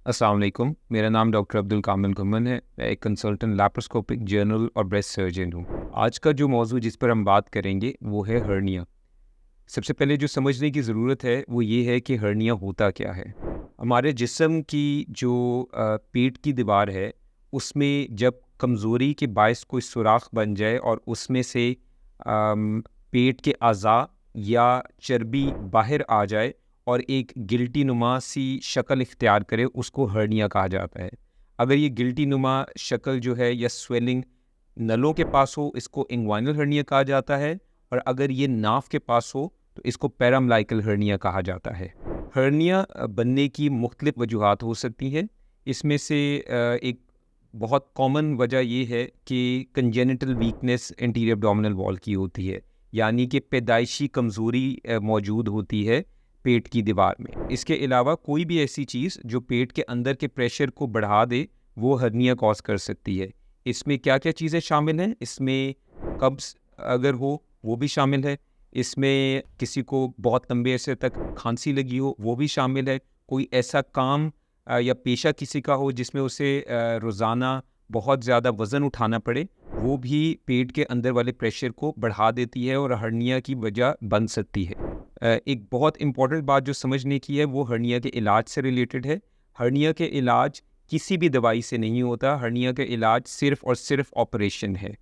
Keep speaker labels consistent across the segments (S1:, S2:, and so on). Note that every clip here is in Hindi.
S1: अस्सलाम वालेकुम। मेरा नाम डॉक्टर अब्दुल कामिल गुमन है। मैं एक कंसल्टेंट लैप्रोस्कोपिक जनरल और ब्रेस्ट सर्जन हूँ। आज का जो मौजू जिस पर हम बात करेंगे वो है हर्निया। सबसे पहले जो समझने की ज़रूरत है वो ये है कि हर्निया होता क्या है। हमारे जिस्म की जो पेट की दीवार है उसमें जब कमज़ोरी के बायस कोई सुराख बन जाए और उसमें से पेट के अज़ा या चर्बी बाहर आ जाए और एक गिल्टी नुमा सी शक्ल इख्तियार करे, उसको हर्निया कहा जाता है। अगर ये गिल्टी नुमा शक्ल जो है या स्वेलिंग नलों के पास हो, इसको इंग्वाइनल हर्निया कहा जाता है, और अगर ये नाफ के पास हो तो इसको पैराम्बलाइकल हर्निया कहा जाता है। हर्निया बनने की मुख्तलिफ वजूहात हो सकती हैं। इसमें से एक बहुत कॉमन वजह ये है कि congenital weakness anterior abdominal wall की होती है, यानी कि पैदाइशी कमज़ोरी मौजूद होती है पेट की दीवार में। इसके अलावा कोई भी ऐसी चीज़ जो पेट के अंदर के प्रेशर को बढ़ा दे वो हर्निया कॉज कर सकती है। इसमें क्या-क्या चीज़ें शामिल हैं? इसमें कब्ज़ अगर हो वो भी शामिल है। इसमें किसी को बहुत लंबे अरसे तक खांसी लगी हो वो भी शामिल है। कोई ऐसा काम या पेशा किसी का हो जिसमें उसे रोज़ाना बहुत ज़्यादा वज़न उठाना पड़े, वो भी पेट के अंदर वाले प्रेशर को बढ़ा देती है और हर्निया की वजह बन सकती है। एक बहुत इम्पॉर्टेंट बात जो समझने की है वो हर्निया के इलाज से रिलेटेड है। हर्निया के इलाज किसी भी दवाई से नहीं होता। हर्निया का इलाज सिर्फ़ और सिर्फ़ ऑपरेशन है।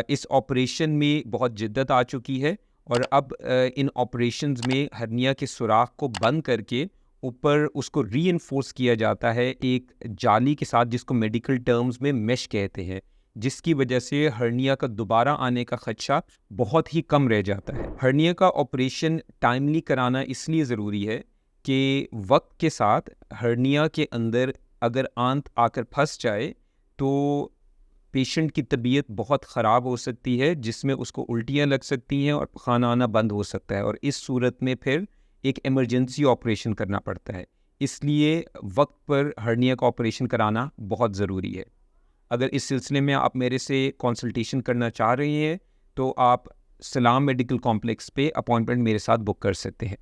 S1: इस ऑपरेशन में बहुत जिद्दत आ चुकी है और अब इन ऑपरेशंस में हर्निया के सुराख को बंद करके ऊपर उसको रीइंफोर्स किया जाता है एक जाली के साथ, जिसको मेडिकल टर्म्स में मेश कहते हैं, जिसकी वजह से हर्निया का दोबारा आने का खदशा बहुत ही कम रह जाता है। हर्निया का ऑपरेशन टाइमली कराना इसलिए ज़रूरी है कि वक्त के साथ हर्निया के अंदर अगर आंत आकर फंस जाए तो पेशेंट की तबीयत बहुत ख़राब हो सकती है, जिसमें उसको उल्टियाँ लग सकती हैं और खाना आना बंद हो सकता है, और इस सूरत में फिर एक इमरजेंसी ऑपरेशन करना पड़ता है। इसलिए वक्त पर हर्निया का ऑपरेशन कराना बहुत ज़रूरी है। अगर इस सिलसिले में आप मेरे से कंसल्टेशन करना चाह रहे हैं तो आप सलाम मेडिकल कॉम्प्लेक्स पे अपॉइंटमेंट मेरे साथ बुक कर सकते हैं।